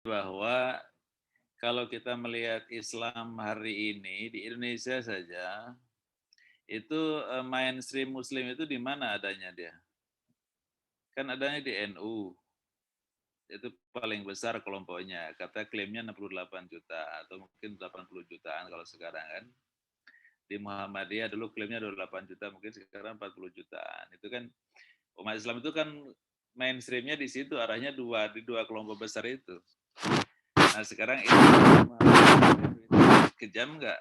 bahwa kalau kita melihat Islam hari ini di Indonesia saja, itu mainstream Muslim itu di mana adanya dia? Kan adanya di NU, itu paling besar kelompoknya. Kata klaimnya 68 juta atau mungkin 80 jutaan kalau sekarang kan. Di Muhammadiyah dulu klaimnya 28 juta, mungkin sekarang 40 jutaan. Itu kan umat Islam itu kan mainstreamnya di situ, arahnya di dua kelompok besar itu. Nah sekarang itu kejam nggak?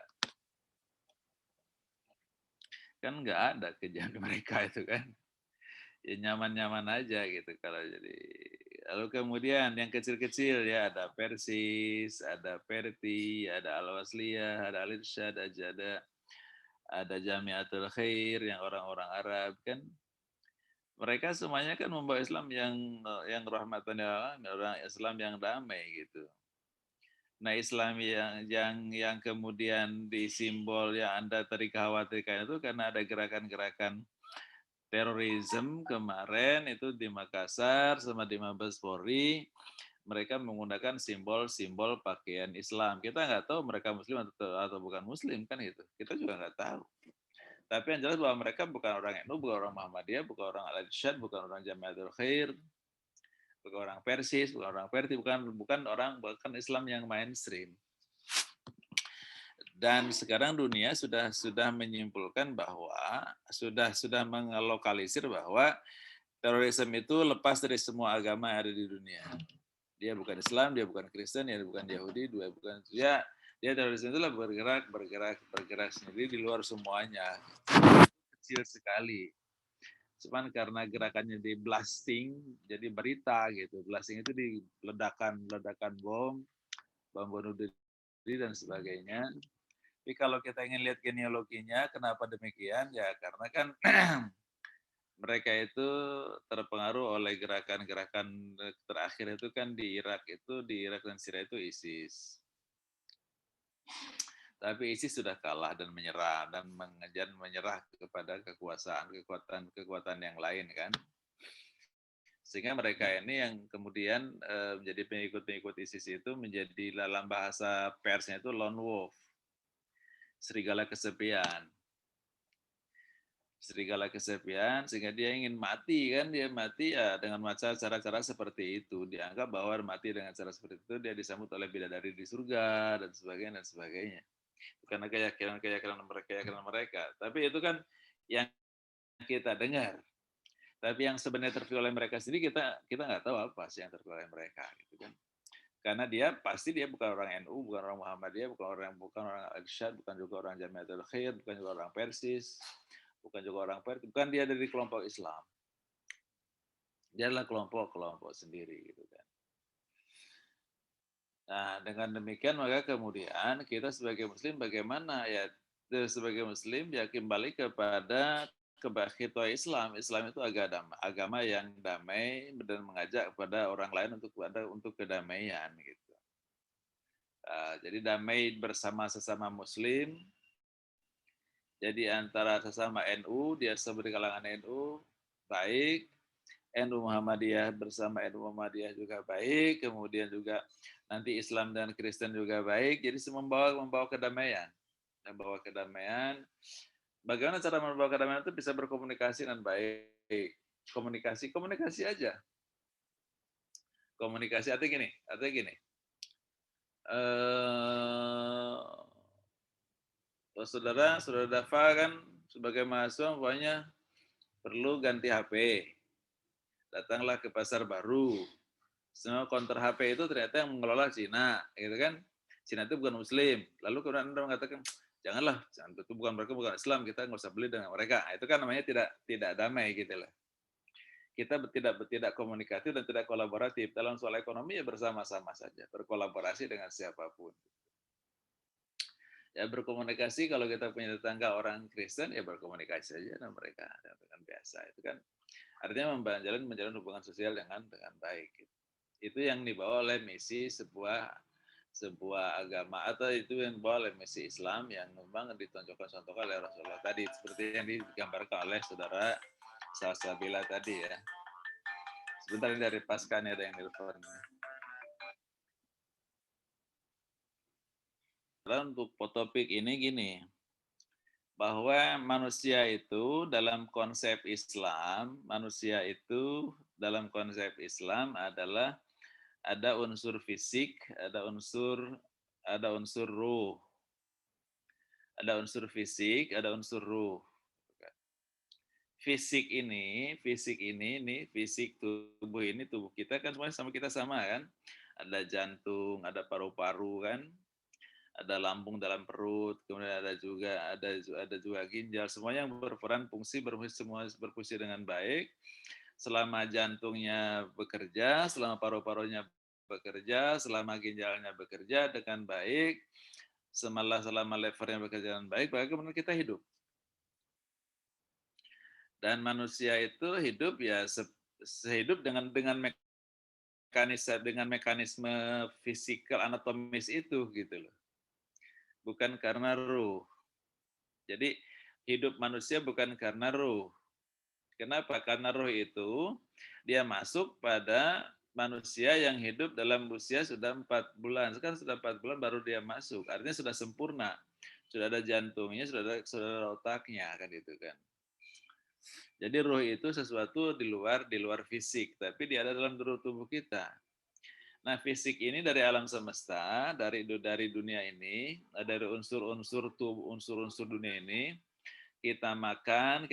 Kan nggak ada kejam mereka itu kan. Ya nyaman-nyaman aja gitu kalau jadi. Lalu kemudian yang kecil-kecil ya ada Persis, ada Perti, ada Al-Wasliyah, ada Al-Irsyad, ada Jamiatul Khair yang orang-orang Arab kan. Mereka semuanya kan membawa Islam yang rahmatan lil alamin, orang Islam yang damai gitu. Nah, Islam yang kemudian disimbol yang Anda tadi khawatirkan itu karena ada gerakan-gerakan terorisme kemarin itu di Makassar sama di Mabes Polri, mereka menggunakan simbol-simbol pakaian Islam. Kita nggak tahu mereka Muslim atau bukan Muslim kan gitu. Kita juga nggak tahu. Tapi yang jelas bahwa mereka bukan orang NU, bukan orang Muhammadiyah, bukan orang Al-Irsyad, bukan orang Jamiatul Khair, bukan orang Persis, bukan orang Perti, bukan Islam yang mainstream. Dan sekarang dunia sudah menyimpulkan bahwa sudah mengelokalisir bahwa terorisme itu lepas dari semua agama yang ada di dunia. Dia bukan Islam, dia bukan Kristen, dia bukan Yahudi, dia terorisme itulah bergerak sendiri di luar semuanya. Kecil sekali. Cuman karena gerakannya di blasting, jadi berita gitu. Blasting itu di ledakan bom bunuh diri dan sebagainya. Tapi kalau kita ingin lihat genealoginya, kenapa demikian? Ya karena kan mereka itu terpengaruh oleh gerakan-gerakan terakhir itu kan di Irak dan Syria itu ISIS. Tapi ISIS sudah kalah dan menyerah dan menyerah kepada kekuatan yang lain kan. Sehingga mereka ini yang kemudian menjadi pengikut-pengikut ISIS itu menjadi dalam bahasa persnya itu lone wolf, serigala kesepian. Serigala kesepian sehingga dia ingin mati kan, dia mati ya dengan cara-cara seperti itu, dianggap bahwa mati dengan cara seperti itu dia disambut oleh bidadari di surga dan sebagainya karena keyakinan mereka. Tapi itu kan yang kita dengar, tapi yang sebenarnya terpilih oleh mereka sendiri kita nggak tahu apa sih yang terpilih oleh mereka gitu kan, karena dia pasti dia bukan orang NU, bukan orang Muhammadiyah, bukan orang Al-Irsyad, bukan juga orang Jamiatul Khair, bukan juga orang Persis, bukan juga orang Perti, bukan dia dari kelompok Islam. Dia adalah kelompok sendiri gitu kan. Nah, dengan demikian maka kemudian kita sebagai muslim bagaimana ya, sebagai muslim ya kembali kepada kebakhitua Islam. Islam itu agama yang damai dan mengajak kepada orang lain untuk kedamaian gitu. Jadi damai bersama sesama muslim. Jadi antara sesama NU, dia sebagai kalangan NU baik, NU Muhammadiyah bersama NU Muhammadiyah juga baik, kemudian juga nanti Islam dan Kristen juga baik. Jadi membawa kedamaian, membawa kedamaian. Bagaimana cara membawa kedamaian itu bisa berkomunikasi dengan baik. Komunikasi aja. Komunikasi artinya gini. Saudara Dafa kan sebagai mahasiswa pokoknya perlu ganti HP. Datanglah ke pasar baru. Semua counter HP itu ternyata yang mengelola Cina, gitu kan? Cina itu bukan Muslim. Lalu kemudian Anda mengatakan, janganlah, itu mereka bukan Islam, kita nggak usah beli dengan mereka. Itu kan namanya tidak damai gitu lah. Kita tidak komunikatif dan tidak kolaboratif. Dalam soal ekonomi ya bersama-sama saja, berkolaborasi dengan siapapun. Ya berkomunikasi kalau kita punya tetangga orang Kristen ya berkomunikasi saja dengan mereka dengan biasa. Itu kan artinya menjalin hubungan sosial dengan baik. Gitu. Itu yang dibawa oleh misi sebuah agama, atau itu yang dibawa oleh misi Islam yang memang ditonjolkan oleh Rasulullah tadi, seperti yang digambarkan oleh saudara Salsabila tadi ya. Sebentar ini dari Pasca nih ada yang nelfon. untuk topik ini gini, bahwa manusia itu dalam konsep Islam, adalah ada unsur fisik, ada unsur ruh. Ada unsur fisik, ada unsur ruh. Fisik tubuh ini, tubuh kita kan semuanya sama kita sama kan. Ada jantung, ada paru-paru kan, ada lambung dalam perut, kemudian ada juga ginjal, semuanya yang berperan semua berfungsi dengan baik. Selama jantungnya bekerja, selama paru-parunya bekerja, selama ginjalnya bekerja dengan baik, selama levernya bekerja dengan baik, maka kemudian kita hidup. Dan manusia itu hidup ya sehidup dengan mekanisme fisikal anatomis itu gitu loh. Bukan karena ruh. Jadi hidup manusia bukan karena ruh. Kenapa? Karena ruh itu dia masuk pada manusia yang hidup dalam usia sudah 4 bulan. Sekarang sudah 4 bulan baru dia masuk. Artinya sudah sempurna. Sudah ada jantungnya, sudah ada otaknya kan itu kan. Jadi roh itu sesuatu di luar fisik, tapi dia ada dalam tubuh kita. Nah, fisik ini dari alam semesta, dari dunia ini, dari unsur-unsur dunia ini, kita makan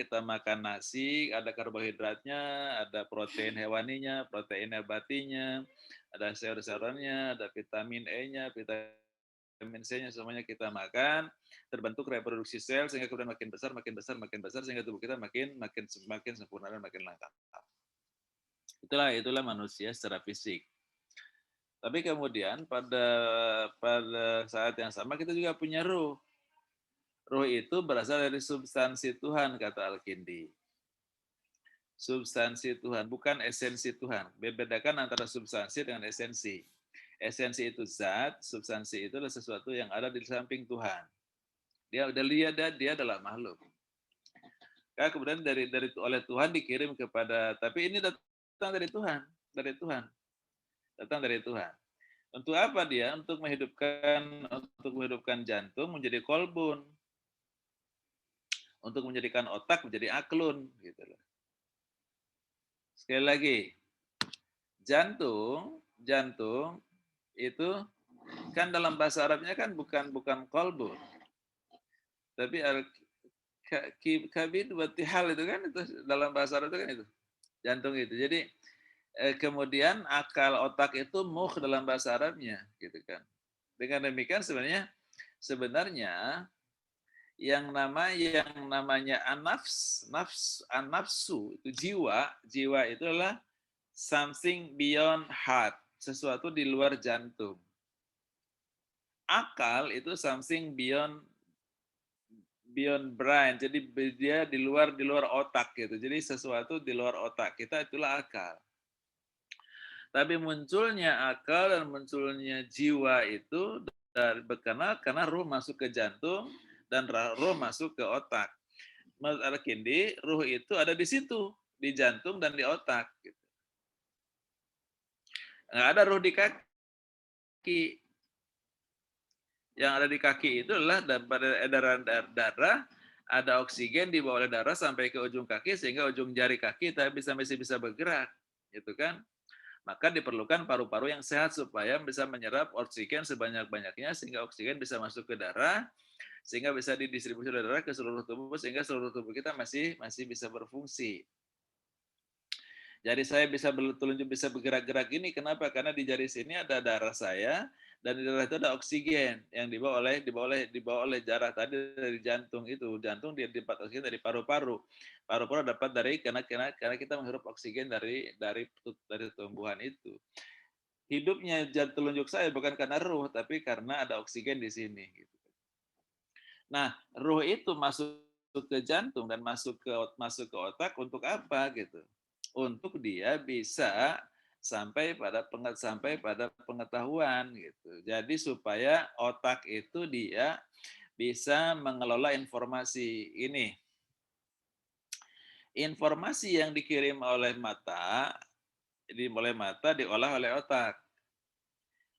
nasi, ada karbohidratnya, ada protein hewaninya, protein nabatinya, ada sayur-sayurannya, ada vitamin E-nya, vitamin C-nya, semuanya kita makan, terbentuk reproduksi sel sehingga kemudian makin besar sehingga tubuh kita makin sempurna dan makin lengkap. Itulah manusia secara fisik. Tapi kemudian pada saat yang sama kita juga punya ruh. Ruh itu berasal dari substansi Tuhan, kata Al-Kindi. Substansi Tuhan, bukan esensi Tuhan. Bedakan antara substansi dengan esensi. Esensi itu zat, substansi itu adalah sesuatu yang ada di samping Tuhan. Dia udah lihat dia adalah makhluk. Kemudian oleh Tuhan dikirim kepada, tapi ini datang dari Tuhan, datang dari Tuhan. Untuk apa dia? Untuk menghidupkan jantung menjadi kolbun, untuk menjadikan otak menjadi aklun, gitu loh. Sekali lagi, jantung itu kan dalam bahasa Arabnya kan bukan kolbun, tapi kabid watihal itu kan, itu dalam bahasa Arab itu kan itu jantung itu. Jadi kemudian akal otak itu mukh dalam bahasa Arabnya, gitu kan. Dengan demikian sebenarnya yang namanya an-nafsu itu jiwa itu adalah something beyond heart, sesuatu di luar jantung. Akal itu something beyond brain, jadi dia di luar otak gitu. Jadi sesuatu di luar otak kita, itulah akal. Tapi munculnya akal dan munculnya jiwa itu karena ruh masuk ke jantung dan ruh masuk ke otak. Menurut Al-Kindi, ruh itu ada di situ, di jantung dan di otak. Gitu. Nggak ada ruh di kaki. Yang ada di kaki itu adalah pada edaran darah, ada oksigen dibawa oleh darah sampai ke ujung kaki sehingga ujung jari kaki tapi masih bisa bergerak, gitu kan? Maka diperlukan paru-paru yang sehat supaya bisa menyerap oksigen sebanyak-banyaknya sehingga oksigen bisa masuk ke darah, sehingga bisa didistribusi oleh darah ke seluruh tubuh sehingga seluruh tubuh kita masih bisa berfungsi. Jari saya bisa bergerak-gerak ini kenapa? Karena di jari sini ada darah saya dan di darah itu ada oksigen yang dibawa oleh darah tadi dari jantung itu. Jantung dia dapat oksigen dari paru-paru. Paru-paru dapat karena kita menghirup oksigen dari tumbuhan itu. Hidupnya telunjuk saya bukan karena ruh tapi karena ada oksigen di sini gitu. Nah, ruh itu masuk ke jantung dan masuk ke otak untuk apa gitu? Untuk dia bisa sampai pada pengetahuan gitu. Jadi supaya otak itu dia bisa mengelola informasi ini. Informasi yang dikirim oleh mata diolah oleh otak.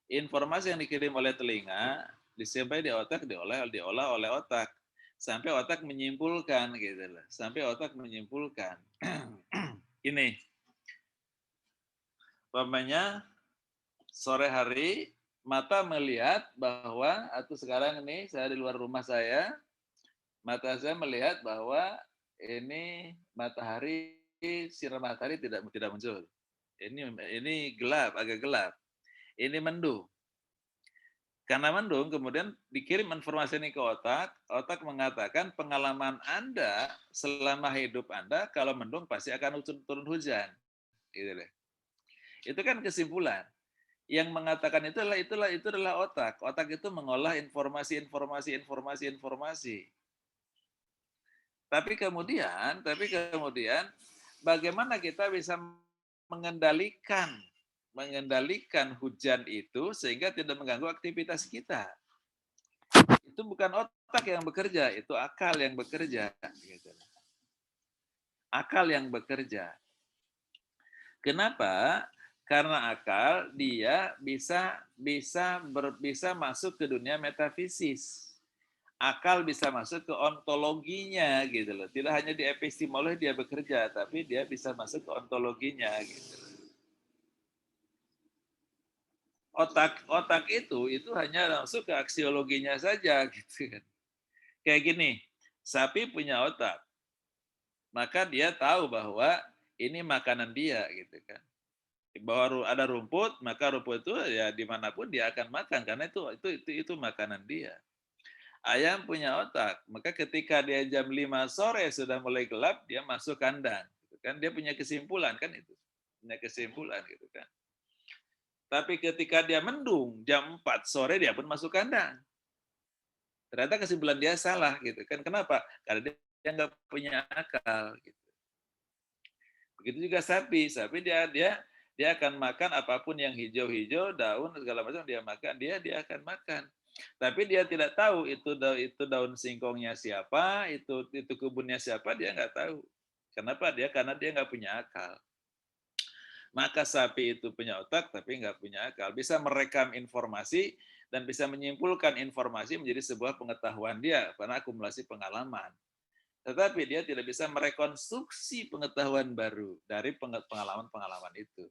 Informasi yang dikirim oleh telinga Sampai di otak diolah oleh otak. Sampai otak menyimpulkan gitu loh. Sampai otak menyimpulkan. Ini, umpamanya sore hari mata melihat bahwa atau sekarang ini saya di luar rumah saya, mata saya melihat bahwa ini matahari, sinar matahari tidak muncul. Ini gelap, agak gelap. Ini mendung. Karena mendung, kemudian dikirim informasi ini ke otak, otak mengatakan pengalaman Anda selama hidup Anda kalau mendung pasti akan turun hujan. Gitu deh. Itu kan kesimpulan. Yang mengatakan itu adalah otak. Otak itu mengolah informasi. Tapi kemudian bagaimana kita bisa mengendalikan hujan itu sehingga tidak mengganggu aktivitas kita? Itu bukan otak yang bekerja, itu akal yang bekerja. Gitu. Akal yang bekerja. Kenapa? Karena akal dia bisa masuk ke dunia metafisis. Akal bisa masuk ke ontologinya gitu loh. Tidak hanya di epistemologi dia bekerja, tapi dia bisa masuk ke ontologinya gitu. Otak itu hanya masuk ke aksiologinya saja gitu kan. Kayak gini, sapi punya otak. Maka dia tahu bahwa ini makanan dia gitu kan. Bahwa ada rumput, maka rumput itu ya dimanapun dia akan makan karena itu makanan dia. Ayam punya otak, maka ketika dia jam 5 sore sudah mulai gelap, dia masuk kandang. Gitu kan. Dia punya kesimpulan kan itu. Punya kesimpulan gitu kan. Tapi ketika dia mendung, jam 4 sore dia pun masuk kandang. Ternyata kesimpulan dia salah gitu kan. Kenapa? Karena dia nggak punya akal gitu. Begitu juga sapi dia akan makan apapun yang hijau-hijau, daun segala macam dia makan, dia akan makan. Tapi dia tidak tahu itu daun singkongnya siapa, itu kebunnya siapa, dia nggak tahu. Kenapa? Karena dia nggak punya akal. Maka sapi itu punya otak tapi nggak punya akal. Bisa merekam informasi dan bisa menyimpulkan informasi menjadi sebuah pengetahuan dia karena akumulasi pengalaman. Tetapi dia tidak bisa merekonstruksi pengetahuan baru dari pengalaman-pengalaman itu.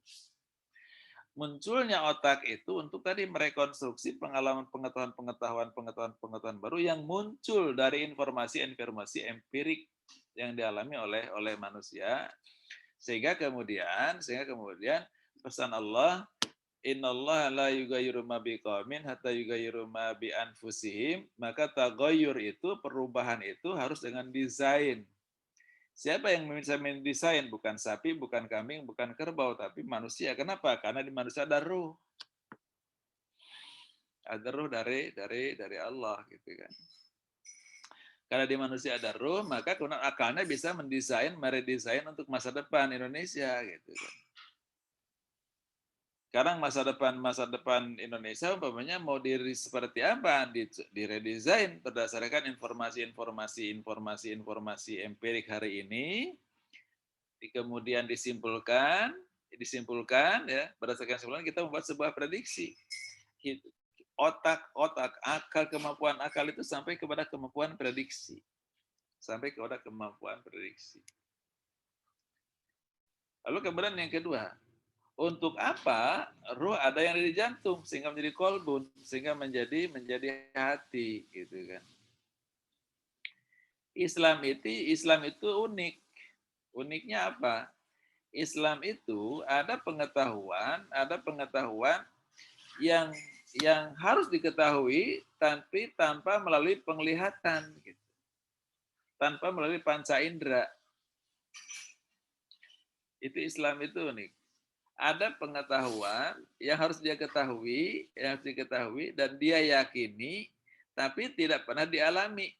Munculnya otak itu untuk tadi merekonstruksi pengetahuan baru yang muncul dari informasi empirik yang dialami oleh manusia, sehingga kemudian pesan Allah, innallaha la yughayyiru ma biqaumin hatta yughayyiru ma bi anfusihim, maka taghayyur itu, perubahan itu harus dengan desain. Siapa yang bisa mendesain? Bukan sapi, bukan kambing, bukan kerbau, tapi manusia. Kenapa? Karena di manusia ada ruh. Ada ruh dari Allah gitu kan. Karena di manusia ada ruh, maka kemudian akalnya bisa meredesain untuk masa depan Indonesia gitu kan. Sekarang masa depan Indonesia umpamanya mau diri seperti apa, diredesain berdasarkan informasi empirik hari ini, kemudian disimpulkan ya, berdasarkan kesimpulan kita membuat sebuah prediksi. Kemampuan akal itu sampai kepada kemampuan prediksi. Lalu kemudian yang kedua, untuk apa ruh ada yang di jantung sehingga menjadi kolbun, sehingga menjadi hati gitu kan. Islam itu unik. Uniknya apa? Islam itu ada pengetahuan yang harus diketahui tapi tanpa melalui penglihatan gitu. Tanpa melalui panca indera. Itu Islam itu unik. Ada pengetahuan yang harus dia ketahui, dan dia yakini, tapi tidak pernah dialami.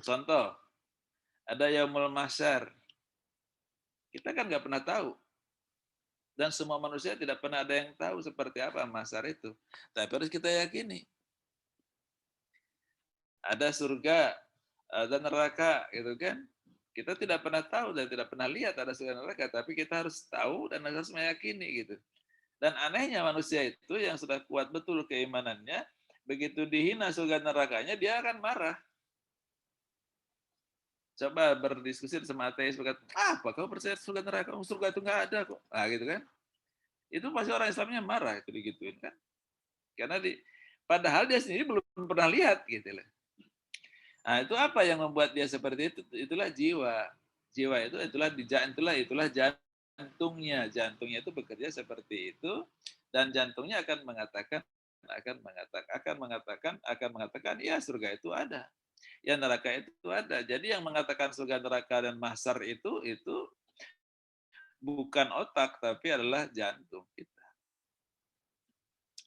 Contoh, ada Yaumul Mahsyar. Kita kan nggak pernah tahu. Dan semua manusia tidak pernah ada yang tahu seperti apa mahsyar itu. Tapi harus kita yakini. Ada surga, ada neraka, gitu kan. Kita tidak pernah tahu dan tidak pernah lihat ada surga neraka, tapi kita harus tahu dan harus meyakini gitu. Dan anehnya manusia itu yang sudah kuat betul keimanannya, begitu dihina surga nerakanya, dia akan marah. Coba berdiskusi sama ateis, berkata, apa kau percaya surga neraka? Surga itu nggak ada kok. Nah, gitu kan. Itu pasti orang Islamnya marah itu digituin kan. Karena padahal dia sendiri belum pernah lihat gitu loh. Nah, itu apa yang membuat dia seperti itu? Itulah jiwa. Jiwa itu itulah jantungnya. Jantungnya itu bekerja seperti itu dan jantungnya akan mengatakan ya surga itu ada. Ya neraka itu ada. Jadi yang mengatakan surga neraka dan mahsyar itu bukan otak tapi adalah jantung kita.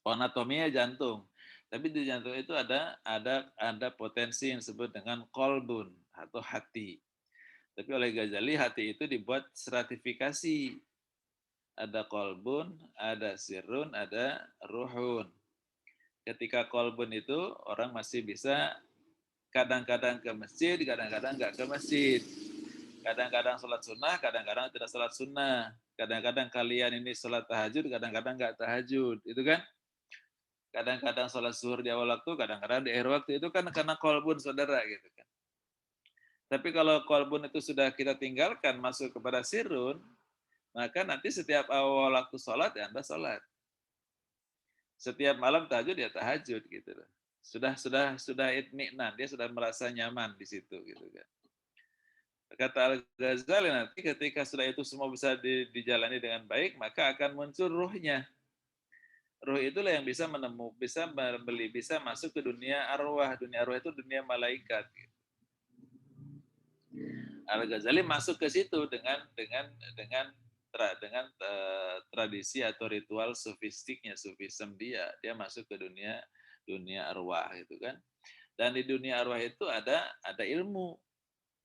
Anatominya jantung. Tapi di jantung itu ada potensi yang disebut dengan kolbun atau hati. Tapi oleh Ghazali hati itu dibuat stratifikasi. Ada kolbun, ada sirun, ada ruhun. Ketika kolbun itu orang masih bisa kadang-kadang ke masjid, kadang-kadang nggak ke masjid. Kadang-kadang sholat sunnah, kadang-kadang tidak sholat sunnah. Kadang-kadang kalian ini sholat tahajud, kadang-kadang nggak tahajud. Itu kan? Kadang-kadang sholat zuhur di awal waktu, kadang-kadang di akhir waktu. Itu kan karena kolbun saudara gitu kan. Tapi kalau kolbun itu sudah kita tinggalkan masuk kepada sirun, maka nanti setiap awal waktu sholat ya Anda sholat. Setiap malam tahajud ya tahajud gitu loh. Sudah itminan, dia sudah merasa nyaman di situ gitu kan. Kata Al-Ghazali nanti ketika sudah itu semua bisa dijalani dengan baik, maka akan muncul ruhnya. Ruh itulah yang bisa masuk ke dunia arwah. Dunia arwah itu dunia malaikat. Al-Ghazali masuk ke situ dengan tradisi atau ritual sufistiknya, sufism dia masuk ke dunia arwah gitu kan. Dan di dunia arwah itu ada ilmu,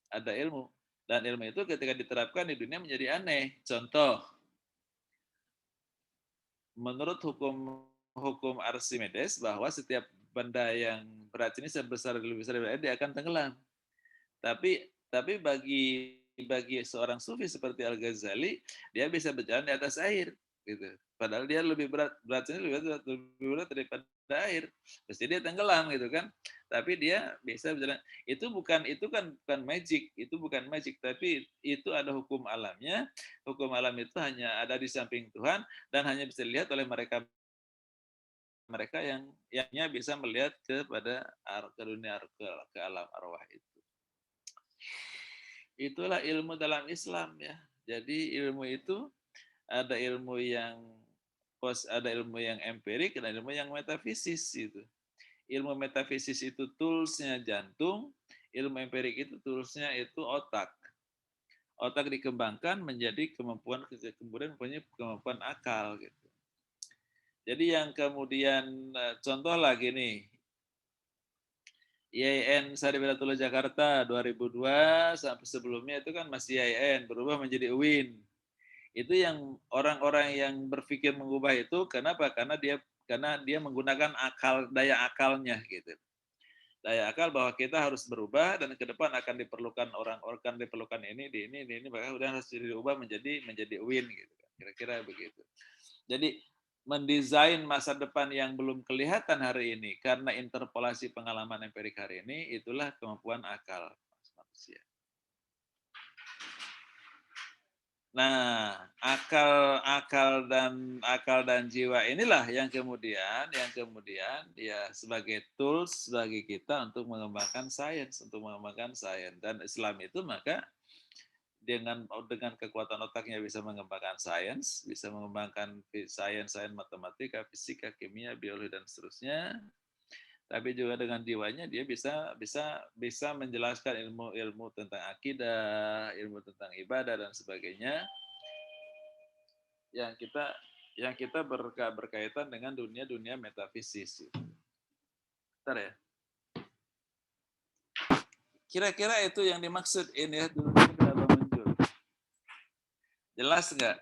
ada ilmu. Dan ilmu itu ketika diterapkan di dunia menjadi aneh. Contoh, menurut hukum Archimedes bahwa setiap benda yang berat ini lebih besar dari air dia akan tenggelam. Tapi bagi seorang sufi seperti Al-Ghazali, dia bisa berjalan di atas air gitu. Padahal dia beratnya lebih berat daripada air. Pasti dia tenggelam gitu kan. Tapi dia bisa berjalan. Itu bukan magic, tapi itu ada hukum alamnya. Hukum alam itu hanya ada di samping Tuhan dan hanya bisa dilihat oleh mereka yang bisa melihat ke dunia ke alam arwah itu. Itulah ilmu dalam Islam ya. Jadi ilmu itu ada ilmu yang empirik dan ilmu yang metafisis itu. Ilmu metafisis itu toolsnya jantung, ilmu empirik itu toolsnya itu otak. Otak dikembangkan menjadi kemudian punya kemampuan akal gitu. Jadi yang kemudian contoh lagi nih, IAIN Saribadatullah Jakarta 2002 sampai sebelumnya itu kan masih IAIN, berubah menjadi UIN. Itu yang orang-orang yang berpikir mengubah itu kenapa? Karena dia menggunakan daya akalnya gitu. Daya akal bahwa kita harus berubah dan ke depan akan diperlukan orang-orang diperlukan ini maka udah harus diubah menjadi UIN gitu kan. Kira-kira begitu. Jadi mendesain masa depan yang belum kelihatan hari ini karena interpolasi pengalaman empirik hari ini, itulah kemampuan akal manusia. Nah, akal dan jiwa inilah yang kemudian ya sebagai tools bagi kita untuk mengembangkan sains, dan Islam itu maka dengan kekuatan otaknya bisa mengembangkan sains, bisa mengembangkan sains matematika, fisika, kimia, biologi dan seterusnya. Tapi juga dengan jiwanya dia bisa menjelaskan ilmu tentang akidah, ilmu tentang ibadah dan sebagainya yang kita berkaitan dengan dunia metafisis. Bentar ya. Kira-kira itu yang dimaksud ini ya, dulu kenapa muncul? Jelas nggak?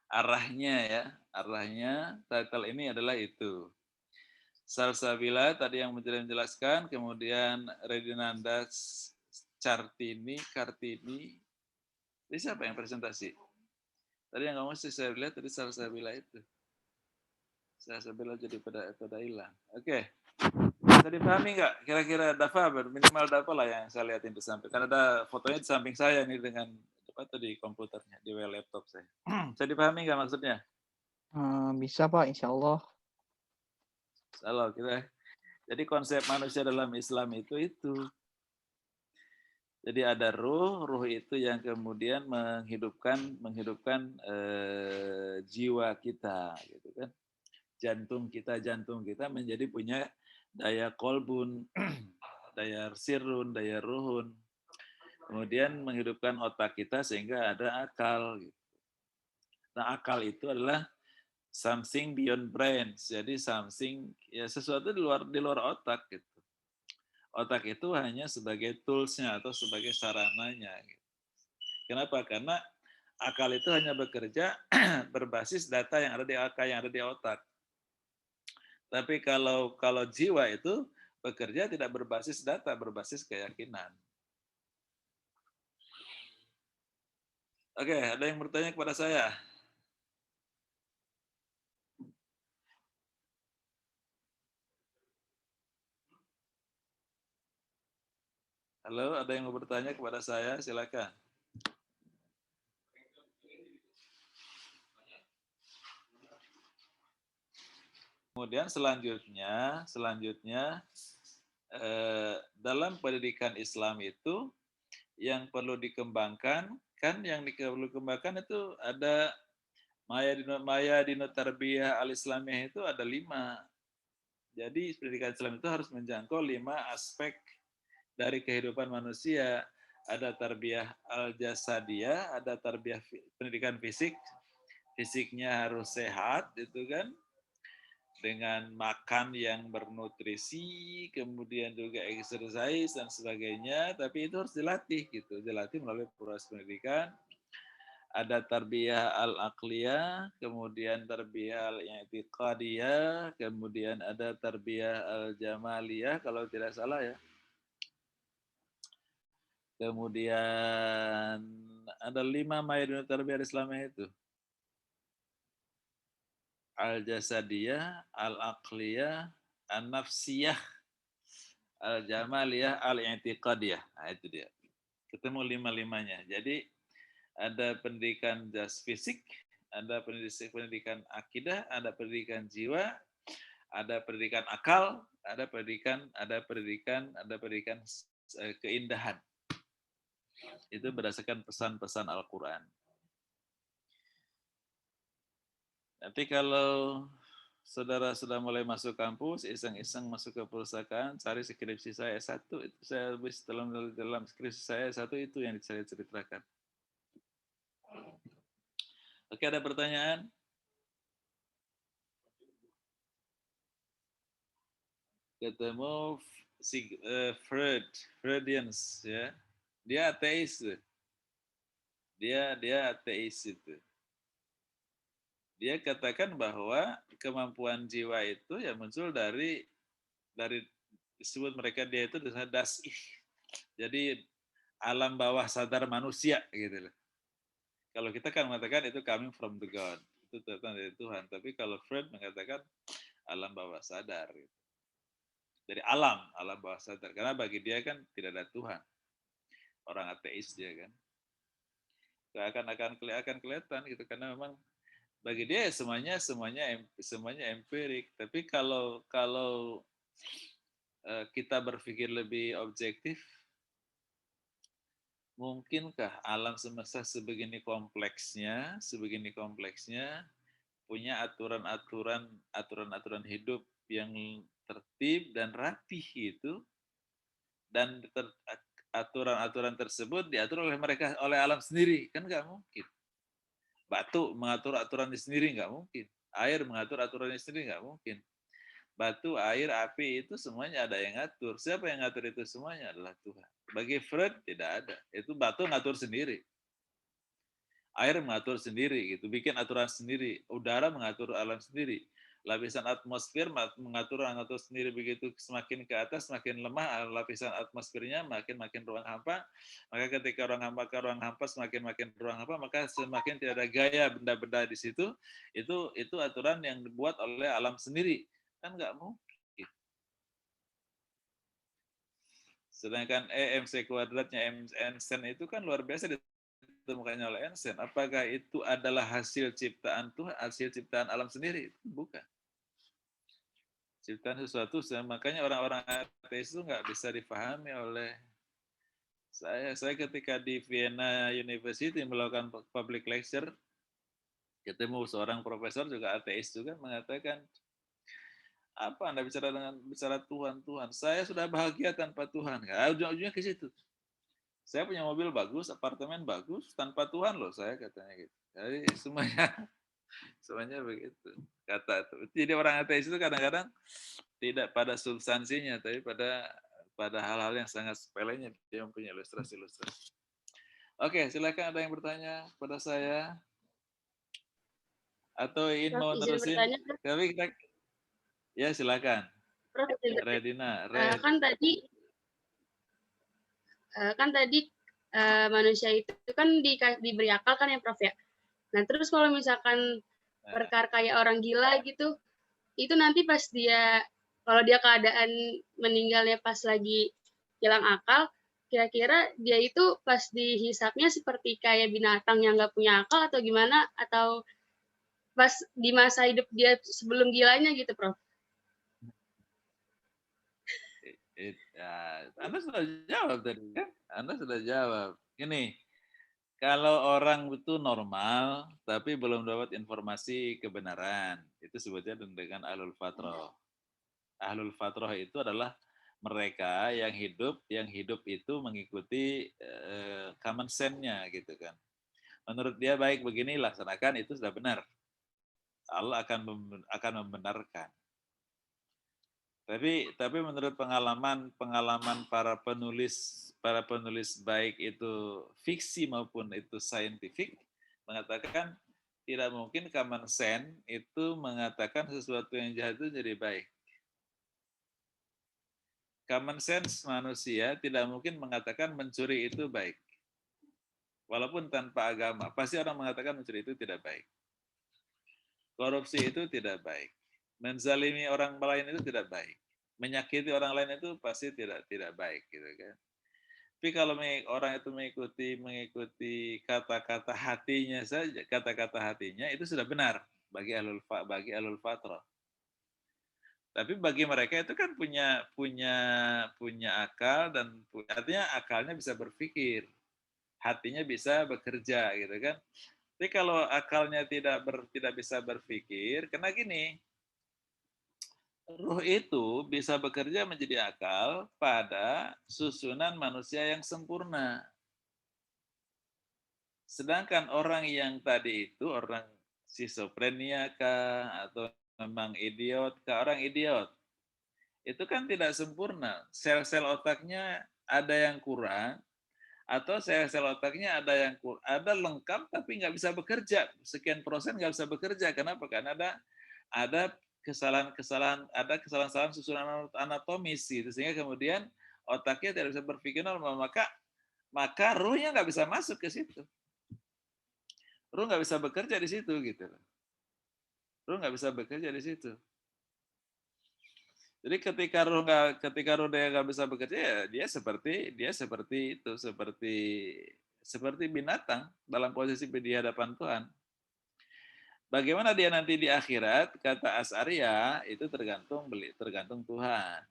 Arahnya title ini adalah itu. Salsabila tadi yang menjelaskan, kemudian Redinanda Kartini. Ini siapa yang presentasi? Tadi yang kamu sih saya lihat tadi salsabila itu. Salsabila jadi pada hilang. Oke. Bisa dipahami nggak? Kira-kira Dava, minimal Dava lah yang saya lihatin di samping. Karena ada fotonya di samping saya nih dengan apa tadi komputernya di laptop saya. Bisa dipahami nggak maksudnya? Bisa Pak, insya Allah. Salah kita. Jadi konsep manusia dalam Islam itu. Jadi ada ruh, ruh itu yang kemudian menghidupkan jiwa kita, gitu kan. Jantung kita menjadi punya daya kolbun, daya sirun, daya ruhun. Kemudian menghidupkan otak kita sehingga ada akal. Gitu. Nah akal itu adalah something beyond brains. Jadi something ya sesuatu di luar otak gitu. Otak itu hanya sebagai toolsnya atau sebagai sarananya. Gitu. Kenapa? Karena akal itu hanya bekerja berbasis data yang ada di akal, yang ada di otak. Tapi kalau jiwa itu bekerja tidak berbasis data, berbasis keyakinan. Oke, ada yang bertanya kepada saya? Halo, ada yang mau bertanya kepada saya? Silakan. Kemudian selanjutnya dalam pendidikan Islam itu yang perlu dikembangkan, kan yang perlu dikembangkan itu ada Maya Dino Tarbiyah Al-Islamiyah itu ada 5. Jadi pendidikan Islam itu harus menjangkau 5 aspek dari kehidupan manusia. Ada tarbiyah al-jasadiyah, ada tarbiyah pendidikan fisik, fisiknya harus sehat, itu kan, dengan makan yang bernutrisi, kemudian juga exercise dan sebagainya, tapi itu harus dilatih gitu, dilatih melalui proses pendidikan. Ada tarbiyah al-aqliyah, kemudian tarbiyah al-i'tiqadiyah, kemudian ada tarbiyah al-jamaliyah kalau tidak salah ya. Kemudian ada 5 mayadun tarbiyah Islamiyah itu. Al-jasadiyah, al-aqliyah, an-nafsiyah, al-jamaliyah, al-i'tiqadiyah. Nah, itu dia. Ketemu 5-5-nya. Jadi ada pendidikan jas fisik, ada pendidikan akidah, ada pendidikan jiwa, ada pendidikan akal, ada pendidikan keindahan. Itu berdasarkan pesan-pesan Al-Quran. Nanti kalau saudara sudah mulai masuk kampus, iseng-iseng masuk ke perpustakaan, cari skripsi saya S1, itu saya habis dalam skripsi saya S1 itu yang saya ceritakan. Oke, ada pertanyaan? Ketemu Freudians ya. Dia ateis. Dia ateis itu. Dia katakan bahwa kemampuan jiwa itu ya muncul dari disebut mereka dia itu dasih. Jadi alam bawah sadar manusia gitu loh. Kalau kita kan mengatakan itu coming from the God, itu datang dari Tuhan. Tapi kalau Freud mengatakan alam bawah sadar. Gitu. Dari alam bawah sadar. Karena bagi dia kan tidak ada Tuhan. Orang ateis dia kan. Akan kelihatan gitu karena memang bagi dia semuanya empirik. Tapi kalau kita berpikir lebih objektif, mungkinkah alam semesta sebegini kompleksnya punya aturan-aturan hidup yang tertib dan rapih itu, dan aturan-aturan tersebut diatur oleh alam sendiri, kan nggak mungkin. Batu mengatur aturannya sendiri nggak mungkin. Air mengatur aturannya sendiri nggak mungkin. Batu, air, api itu semuanya ada yang ngatur. Siapa yang ngatur itu semuanya adalah Tuhan. Bagi Freud tidak ada. Itu batu ngatur sendiri. Air mengatur sendiri gitu, bikin aturan sendiri. Udara mengatur alam sendiri. Lapisan atmosfer mengatur sendiri begitu, semakin ke atas semakin lemah lapisan atmosfernya, makin ruang hampa. Maka ketika ruang hampa ke ruang hampa semakin ruang hampa, maka semakin tidak ada gaya benda-benda di situ. Itu aturan yang dibuat oleh alam sendiri. Kan nggak mungkin. Sedangkan EMC kuadratnya Einstein itu kan luar biasa ditemukannya oleh Einstein. Apakah itu adalah hasil ciptaan Tuhan, hasil ciptaan alam sendiri? Bukan. Ciptaan sesuatu, makanya orang-orang ateis itu nggak bisa dipahami oleh saya. Saya ketika di Vienna University melakukan public lecture, ketemu seorang profesor juga ateis juga mengatakan, apa Anda bicara Tuhan? Saya sudah bahagia tanpa Tuhan. Ujung-ujungnya ke situ. Saya punya mobil bagus, apartemen bagus, tanpa Tuhan loh saya, katanya gitu. Jadi semuanya begitu. Kata itu. Jadi orang ateis itu kadang-kadang tidak pada substansinya, tapi pada hal-hal yang sangat sepelenya dia mempunyai ilustrasi-ilustrasi. Oke, silakan ada yang bertanya kepada saya atau ingin Prof, mau izin nerusin? bertanya, Prof. Tapi kita, ya silakan. Prof, Redina, kan tadi manusia itu kan diberi akal kan ya, Prof ya. Nah, terus kalau misalkan perkara kayak orang gila gitu, itu nanti pas kalau dia keadaan meninggalnya pas lagi hilang akal, kira-kira dia itu pas dihisapnya seperti kayak binatang yang nggak punya akal atau gimana? Atau pas di masa hidup dia sebelum gilanya gitu, Prof? Anda sudah jawab tadi kan? Anda sudah jawab. Ini, kalau orang itu normal, tapi belum dapat informasi kebenaran, itu sebutnya dengan ahlul fatrah. Ahlul fatrah itu adalah mereka yang hidup itu mengikuti common sense-nya gitu kan. Menurut dia baik begini, laksanakan, itu sudah benar. Allah akan membenarkan. Tapi menurut pengalaman para penulis baik itu fiksi maupun itu saintifik mengatakan tidak mungkin common sense itu mengatakan sesuatu yang jahat itu jadi baik. Common sense manusia tidak mungkin mengatakan mencuri itu baik. Walaupun tanpa agama, pasti orang mengatakan mencuri itu tidak baik. Korupsi itu tidak baik. Menzalimi orang lain itu tidak baik. Menyakiti orang lain itu pasti tidak baik gitu kan. Tapi kalau orang itu mengikuti kata-kata hatinya saja, kata-kata hatinya itu sudah benar bagi ahlul fatrah. Tapi bagi mereka itu kan punya akal dan artinya akalnya bisa berpikir, hatinya bisa bekerja gitu kan. Tapi kalau akalnya tidak bisa berpikir, karena gini, ruh itu bisa bekerja menjadi akal pada susunan manusia yang sempurna. Sedangkan orang yang tadi itu, orang skizofrenia kah, atau memang idiot kah, orang idiot, itu kan tidak sempurna. Sel-sel otaknya ada yang kurang, atau sel-sel otaknya ada lengkap tapi nggak bisa bekerja. Sekian persen nggak bisa bekerja. Kenapa? Karena ada kesalahan susunan anatomis gitu, sehingga kemudian otaknya tidak bisa berpikir normal, maka ruhnya nggak bisa masuk ke situ, ruh nggak bisa bekerja di situ gitu, ruh nggak bisa bekerja di situ. Jadi ketika ruh dia nggak bisa bekerja, ya dia seperti itu, seperti binatang dalam posisi di hadapan Tuhan. Bagaimana dia nanti di akhirat? Kata Asy'ariyah itu tergantung Tuhan.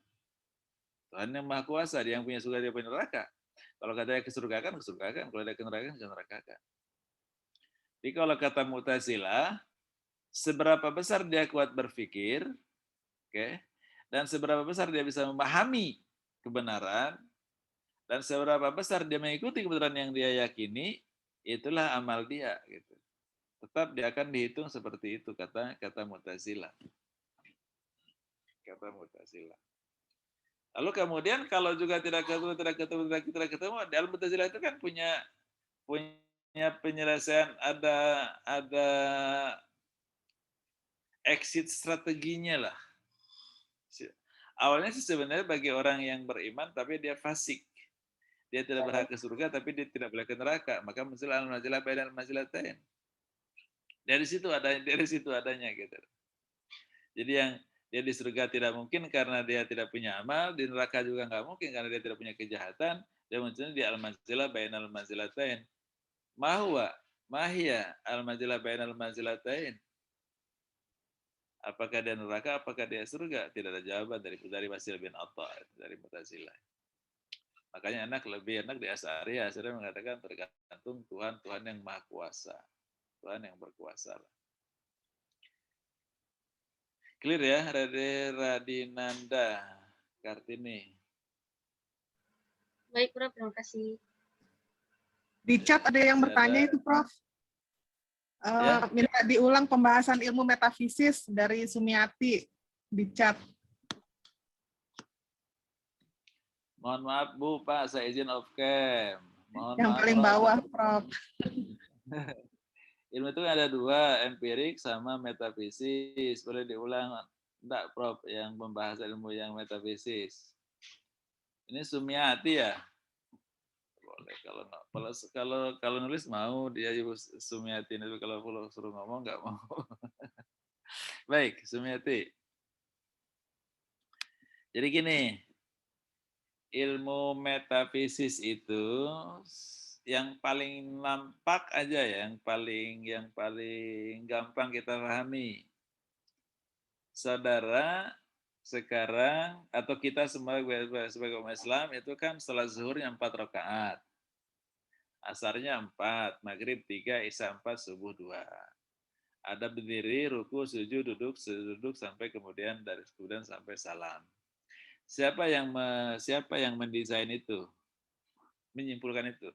Tuhan yang Maha Kuasa, dia yang punya surga, dia punya neraka. Kalau katanya kesurgakan, kalau ada ke neraka. Jadi kalau kata Mu'tazilah, seberapa besar dia kuat berpikir, dan seberapa besar dia bisa memahami kebenaran, dan seberapa besar dia mengikuti kebenaran yang dia yakini, itulah amal dia gitu. Tetap dia akan dihitung seperti itu, kata Mu'tazilah. Lalu kemudian kalau juga tidak ketemu, Al-Mu'tazilah itu kan punya penyelesaian, ada exit strateginya lah. Awalnya sih sebenarnya bagi orang yang beriman tapi dia fasik. Dia tidak berhak ke surga tapi dia tidak boleh ke neraka. Maka muncul al-manzilah bainal manzilatain. Dari situ adanya gitu. Jadi yang dia di surga tidak mungkin karena dia tidak punya amal, di neraka juga nggak mungkin karena dia tidak punya kejahatan. Dia munculnya di al-manzilah bainal manzilatain. Mahwa, mahya al-manzilah bainal manzilatain. Apakah dia neraka, apakah dia surga? Tidak ada jawaban dari Wasil bin Atta, dari Mu'tazilah. Makanya lebih enak di Asy'ari. Asy'ari mengatakan tergantung Tuhan yang maha kuasa. Tuhan yang berkuasa. Clear ya, Radinanda Kartini. Baik, Prof. Terima kasih. Di chat ada yang bertanya itu, Prof. Ya? Minta diulang pembahasan ilmu metafisis dari Sumiati di chat. Mohon maaf Bu, Pak, saya izin off cam. Mohon Yang maaf, paling Prof. bawah, Prof. Ilmu itu ada dua, empirik sama metafisis. Boleh diulang? Enggak, Prof, yang membahas ilmu yang metafisis. Ini Sumiati ya? Boleh, kalau nulis mau dia Ibu Sumiati, tapi kalau suruh ngomong nggak mau. Baik, Sumiati. Jadi gini, ilmu metafisis itu yang paling nampak aja ya, yang paling gampang kita pahami. Saudara sekarang atau kita sebagai umat Islam itu kan salat zuhurnya 4 rakaat. Asarnya 4, maghrib 3, isya 4, subuh 2. Ada berdiri, ruku, sujud, duduk sampai kemudian sampai salam. Siapa yang mendesain itu? Menyimpulkan itu?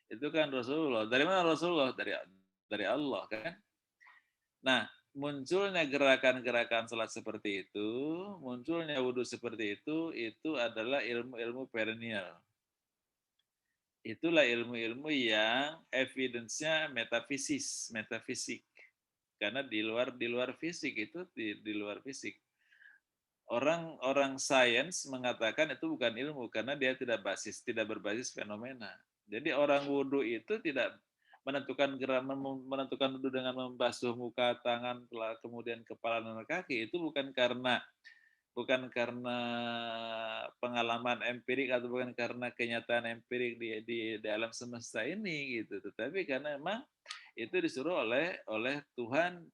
Itu kan Rasulullah. Dari mana Rasulullah? Dari Allah kan? Nah, munculnya gerakan-gerakan salat seperti itu, munculnya wudhu seperti itu adalah ilmu-ilmu perennial. Itulah ilmu-ilmu yang evidence-nya metafisik. Karena di luar fisik itu di luar fisik. Orang sains mengatakan itu bukan ilmu karena dia tidak berbasis fenomena. Jadi orang wudhu itu tidak menentukan wudhu dengan membasuh muka, tangan, kemudian kepala dan kaki, itu bukan karena pengalaman empirik atau bukan karena kenyataan empirik di alam semesta ini gitu, tetapi karena memang itu disuruh oleh Tuhan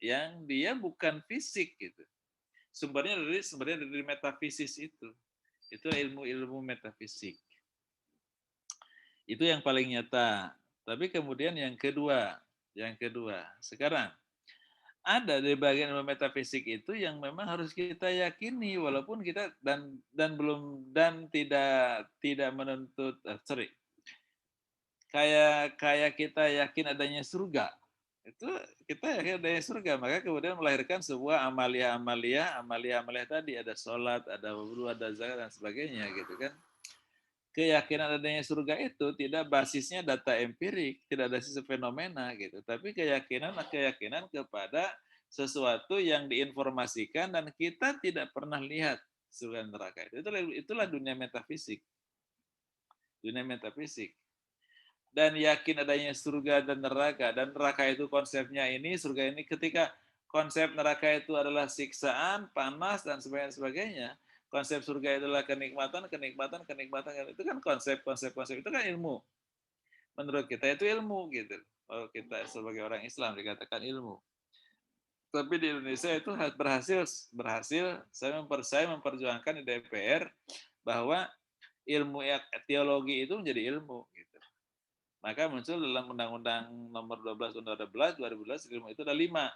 yang dia bukan fisik gitu. Sumbernya dari metafisis itu ilmu metafisik. Itu yang paling nyata. Tapi kemudian yang kedua, sekarang ada di bagian ilmu metafisik itu yang memang harus kita yakini walaupun kita tidak menuntut kayak kita yakin adanya surga. Itu kita yakin adanya surga, maka kemudian melahirkan sebuah amalia tadi, ada sholat, ada wudu, ada zakat dan sebagainya gitu kan. Keyakinan adanya surga itu tidak basisnya data empirik, tidak ada sisi fenomena gitu, tapi keyakinan kepada sesuatu yang diinformasikan dan kita tidak pernah lihat surga dan neraka itu. Itulah dunia metafisik. Dunia metafisik. Dan yakin adanya surga dan neraka itu konsepnya ini, surga ini ketika konsep neraka itu adalah siksaan, panas dan sebagainya. Konsep surga adalah kenikmatan. Itu kan konsep itu kan ilmu. Menurut kita itu ilmu gitu. Kalau kita sebagai orang Islam dikatakan ilmu. Tapi di Indonesia itu berhasil saya memperjuangkan di DPR bahwa ilmu teologi itu menjadi ilmu gitu. Maka muncul dalam Undang-Undang Nomor 12 2012 ilmu itu ada 5.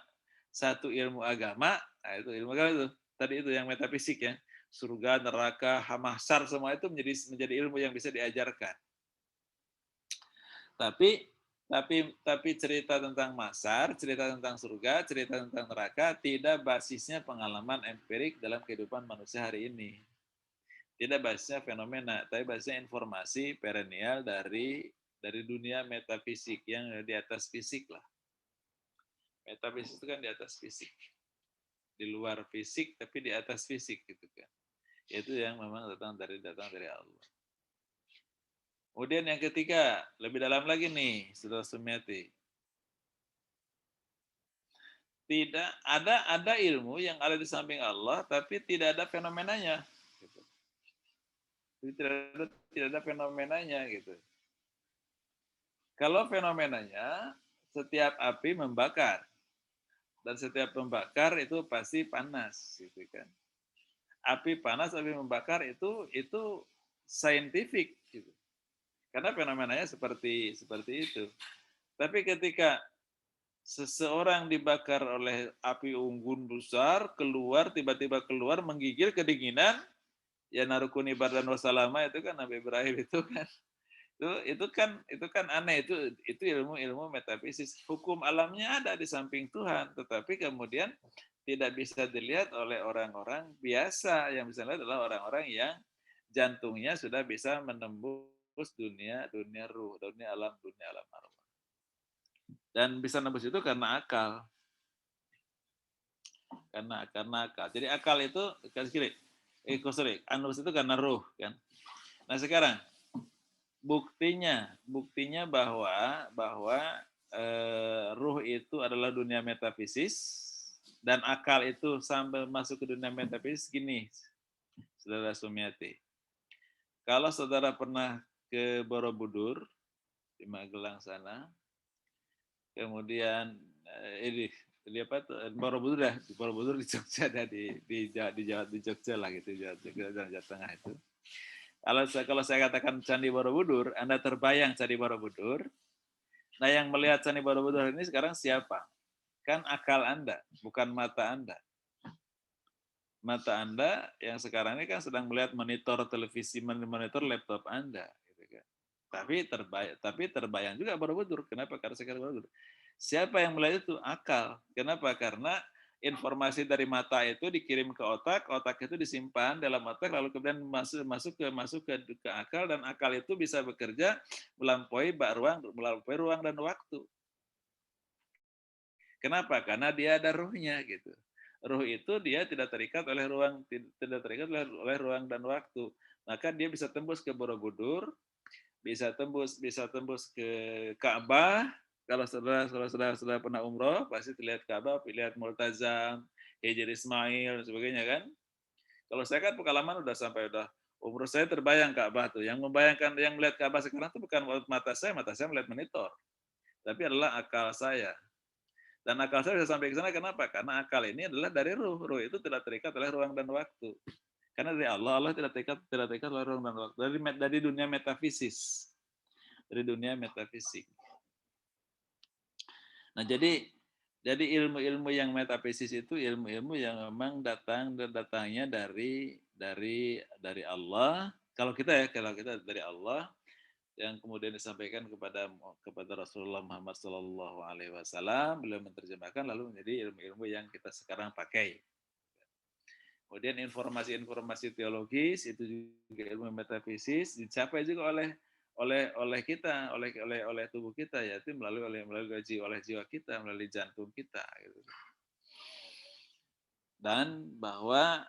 1 ilmu agama, nah itu ilmu agama itu. Tadi itu yang metafisik ya. Surga, neraka, mahsyar semua itu menjadi ilmu yang bisa diajarkan. Tapi cerita tentang mahsyar, cerita tentang surga, cerita tentang neraka tidak basisnya pengalaman empirik dalam kehidupan manusia hari ini. Tidak basisnya fenomena, tapi basisnya informasi perennial dari dunia metafisik yang di atas fisik lah. Metafisik itu kan di atas fisik. di luar fisik tapi di atas fisik gitu kan. Itu yang memang datang dari Allah. Kemudian yang ketiga, lebih dalam lagi nih, Saudara Sumiati. Tidak ada ilmu yang ada di samping Allah tapi tidak ada fenomenanya gitu. Jadi tidak ada fenomenanya gitu. Kalau fenomenanya setiap api membakar dan setiap membakar itu pasti panas gitu kan. Api panas, api membakar itu saintifik gitu. Karena fenomenanya seperti itu. Tapi ketika seseorang dibakar oleh api unggun besar, tiba-tiba keluar menggigil kedinginan, ya narukuni bardan wasalama itu kan Nabi Ibrahim itu kan. Itu kan aneh, itu ilmu metafisis. Hukum alamnya ada di samping Tuhan, tetapi kemudian tidak bisa dilihat oleh orang-orang biasa. Yang bisa dilihat adalah orang-orang yang jantungnya sudah bisa menembus dunia ruh, dunia alam arwah. Dan bisa nembus itu karena akal. Karena akal. Jadi akal itu nembus itu karena ruh kan. Nah sekarang buktinya bahwa ruh itu adalah dunia metafisis dan akal itu sampai masuk ke dunia metafisis gini, Saudara Sumiati. Kalau saudara pernah ke Borobudur di Magelang sana, kemudian ini apa tuh Borobudur di Jogja, ada di Jogja lah gitu, Jawa Tengah itu. Kalau saya katakan Candi Borobudur, Anda terbayang Candi Borobudur. Nah, yang melihat Candi Borobudur ini sekarang siapa? Kan akal Anda, bukan mata Anda. Mata Anda yang sekarang ini kan sedang melihat monitor televisi, monitor laptop Anda. Tapi terbayang juga Borobudur. Kenapa? Karena sekarang Borobudur. Siapa yang melihat itu? Akal. Kenapa? Karena informasi dari mata itu dikirim ke otak itu disimpan dalam otak, lalu kemudian masuk ke akal, dan akal itu bisa bekerja melampaui ruang dan waktu. Kenapa? Karena dia ada ruhnya gitu. Ruh itu dia tidak terikat oleh ruang dan waktu. Maka dia bisa tembus ke Borobudur, bisa tembus ke Ka'bah. Kalau saudara pernah umroh, pasti lihat Ka'bah, lihat Multazam, Hijr Ismail, dan sebagainya kan. Kalau saya kan pengalaman udah umroh saya terbayang Ka'bah tuh. Yang melihat Ka'bah sekarang itu bukan mata saya melihat monitor. Tapi adalah akal saya. Dan akal saya bisa sampai ke sana, kenapa? Karena akal ini adalah dari ruh. Ruh itu tidak terikat oleh ruang dan waktu. Karena dari Allah tidak terikat oleh ruang dan waktu. Dari dunia metafisis. Dari dunia metafisik. Nah, jadi ilmu-ilmu yang metafisis itu ilmu-ilmu yang memang datangnya dari Allah. Kalau kita dari Allah, yang kemudian disampaikan kepada Rasulullah Muhammad SAW, beliau menerjemahkan lalu menjadi ilmu-ilmu yang kita sekarang pakai. Kemudian informasi-informasi teologis itu juga ilmu metafisis dicapai juga oleh kita, oleh tubuh kita, yaitu melalui jiwa kita, melalui jantung kita gitu. Dan bahwa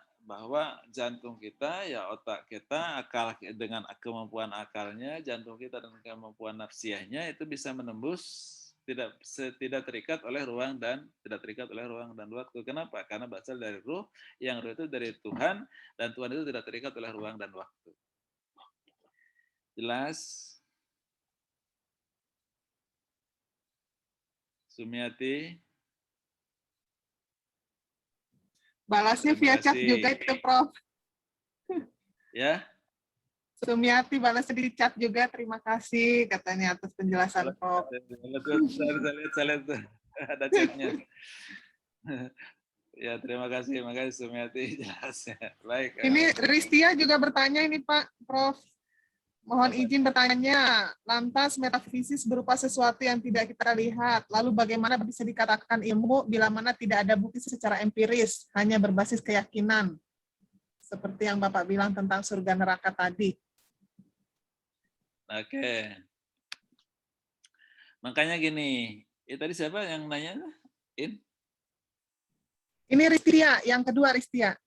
jantung kita, ya otak kita, akal dengan kemampuan akalnya, jantung kita dan kemampuan nafsiyahnya itu bisa menembus, tidak terikat oleh ruang dan waktu. Kenapa? Karena berasal dari ruh, yang ruh itu dari Tuhan, dan Tuhan itu tidak terikat oleh ruang dan waktu. Jelas? Sumiati? Balasnya via chat juga itu, Prof. Ya? Sumiati balasnya di chat juga, terima kasih katanya atas penjelasan Prof. Saya lihat ada chatnya. Ya, terima kasih Sumiati, jelasnya. Baik. Ini Ristia juga bertanya ini Pak, Prof. Mohon izin bertanya, lantas metafisis berupa sesuatu yang tidak kita lihat, lalu bagaimana bisa dikatakan ilmu bila mana tidak ada bukti secara empiris, hanya berbasis keyakinan, seperti yang Bapak bilang tentang surga neraka tadi. Oke. Makanya gini, tadi siapa yang nanya? Ini Ristia, yang kedua Ristia.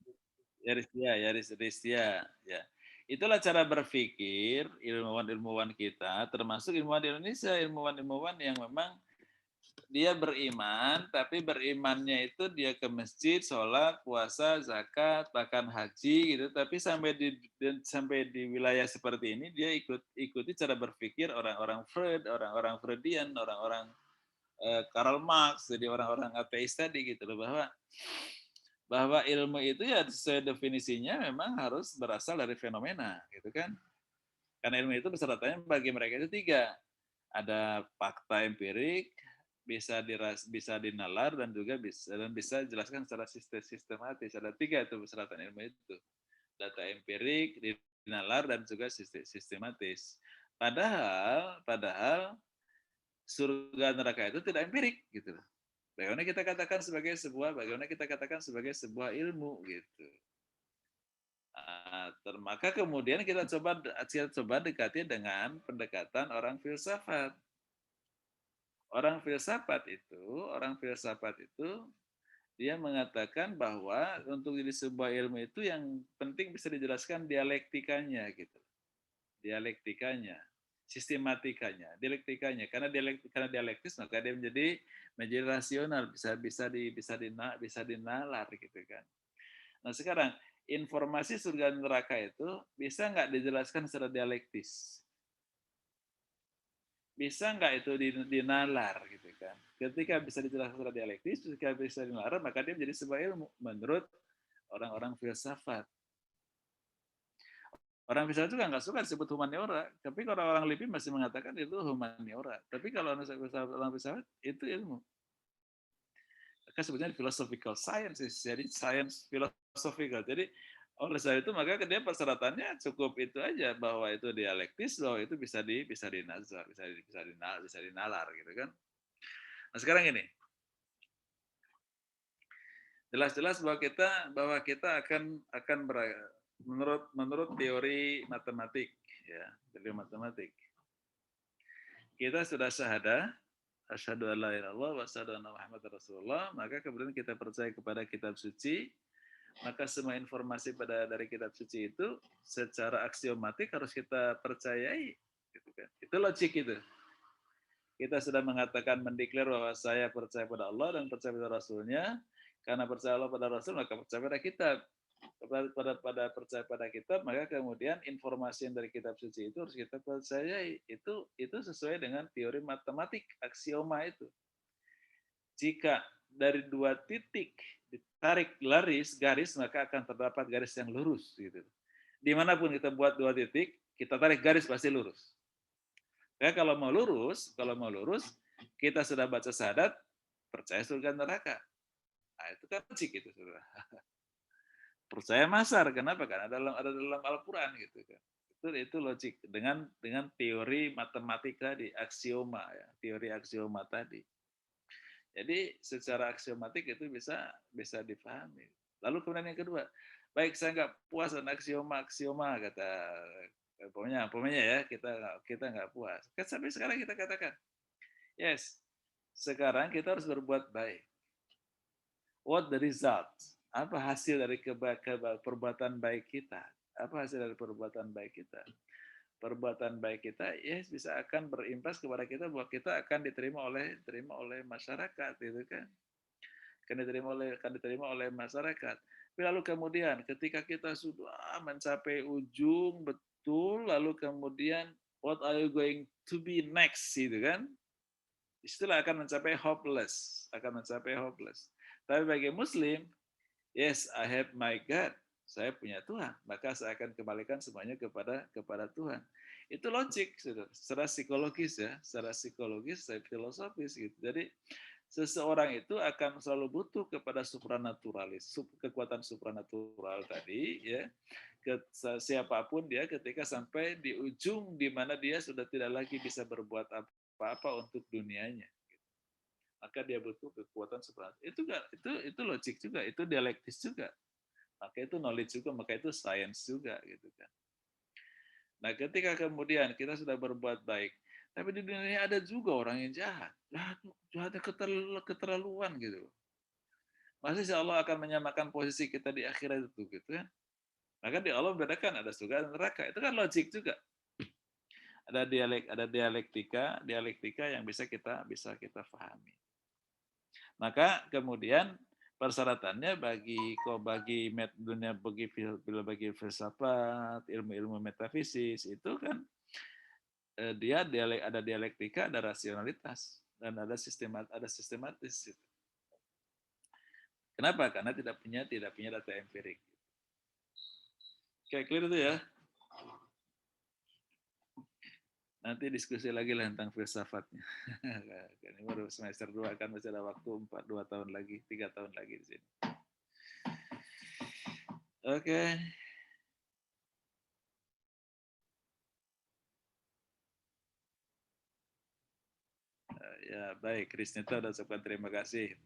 Ristia, ya. Itulah cara berpikir ilmuwan-ilmuwan kita, termasuk ilmuwan di Indonesia, ilmuwan-ilmuwan yang memang dia beriman, tapi berimannya itu dia ke masjid, sholat, puasa, zakat, bahkan haji gitu. Tapi sampai di wilayah seperti ini dia ikuti cara berpikir orang-orang Freud, orang-orang Freudian, orang-orang Karl Marx, jadi orang-orang ateis tadi gitu loh, bahwa ilmu itu ya sesuai definisinya memang harus berasal dari fenomena gitu kan. Karena ilmu itu besertanya bagi mereka itu 3. Ada fakta empirik, bisa dinalar, dan juga bisa dijelaskan secara sistematis. Ada 3 itu persyaratan ilmu itu. Data empirik, dinalar, dan juga sistematis. Padahal surga neraka itu tidak empirik gitu. Bagaimana kita katakan sebagai sebuah ilmu gitu. Maka kemudian kita coba dekati dengan pendekatan orang filsafat. Orang filsafat itu dia mengatakan bahwa untuk jadi sebuah ilmu itu yang penting bisa dijelaskan dialektikanya gitu. Dialektikanya, sistematikanya, dialektikanya. Karena dialektis maka dia menjadi rasional, bisa dinalar gitu kan. Nah, sekarang informasi surga neraka itu bisa nggak dijelaskan secara dialektis? Bisa nggak itu dinalar gitu kan? Ketika bisa dijelaskan secara dialektis, ketika bisa dinalar, maka dia menjadi sebuah ilmu menurut orang-orang filsafat. Orang filsafat juga nggak suka disebut humaniora, tapi kalau orang LIPI masih mengatakan itu humaniora. Tapi kalau orang filsafat itu ilmu. Maka sebetulnya philosophical science, jadi science philosophical. Jadi oleh sebab itu maka dia persyaratannya cukup itu aja, bahwa itu dialektis, bahwa itu bisa dinazar, bisa dinalar gitu kan. Nah sekarang ini jelas-jelas bahwa kita akan menurut teori matematik ya, teori matematik. Kita sudah syahadah asyhadu an la ilaha illallah wa asyhadu anna Muhammadar Rasulullah, maka kemudian kita percaya kepada kitab suci, maka semua informasi dari kitab suci itu secara aksiomatik harus kita percayai gitu kan. Itu logik itu. Kita sudah mengatakan, mendeklar bahwa saya percaya pada Allah dan percaya pada Rasulnya. Karena percaya Allah pada Rasul, maka percaya pada kitab. Percaya pada kitab, maka kemudian informasi yang dari kitab suci itu harus kita percayai. Itu sesuai dengan teori matematik, aksioma itu. Jika dari 2 titik ditarik garis, maka akan terdapat garis yang lurus gitu. Dimanapun kita buat 2 titik, kita tarik garis pasti lurus. Ya, kalau mau lurus, kita sudah baca syahadat, percaya surga neraka. Nah, itu kan logik itu, Saudara. Percaya masar, kenapa? Karena ada dalam Al-Qur'an gitu kan. Itu logik dengan teori matematik tadi, aksioma ya, teori aksioma tadi. Jadi secara aksiomatik itu bisa dipahami. Lalu kemudian yang kedua, baik saya nggak puas dengan aksioma kata pokoknya ya kita nggak puas. Kan sampai sekarang kita katakan, yes, sekarang kita harus berbuat baik. What the result? Apa hasil dari perbuatan baik kita? Apa hasil dari perbuatan baik kita? Perbuatan baik kita, yes, bisa akan berimpas kepada kita bahwa kita akan diterima oleh masyarakat, gitu kan? Akan diterima oleh masyarakat. Lalu kemudian ketika kita sudah mencapai ujung betul, lalu kemudian what are you going to be next, gitu kan? Istilah akan mencapai hopeless. Tapi bagi Muslim, yes, I have my God. Saya punya Tuhan, maka saya akan kembalikan semuanya kepada Tuhan. Itu logik, secara psikologis ya, secara filosofis gitu. Jadi seseorang itu akan selalu butuh kepada supranaturalis, kekuatan supranatural tadi ya. Siapapun dia ketika sampai di ujung di mana dia sudah tidak lagi bisa berbuat apa-apa untuk dunianya. Maka dia butuh kekuatan supranatural. Itu logik juga, itu dialektis juga. Maka itu knowledge juga, maka itu science juga gitu kan. Nah, ketika kemudian kita sudah berbuat baik, tapi di dunia ini ada juga orang yang jahatnya keterlaluan gitu. Masa sih Allah akan menyamakan posisi kita di akhirat itu gitu kan? Maka di Allah membedakan ada surga dan neraka. Itu kan logik juga. Ada dialektika yang bisa kita pahami. Maka kemudian persyaratannya bagi dunia bagi filsafat, ilmu-ilmu metafisis itu kan dia ada dialektika, ada rasionalitas dan ada sistematis. Kenapa? Karena tidak punya data empirik. Oke, clear itu ya. Nanti diskusi lagi lah tentang filsafatnya. Ini baru semester 2 kan masih ada waktu 2 tahun lagi, 3 tahun lagi di sini. Oke. Ya, baik. Krisnita udah ucapkan terima kasih.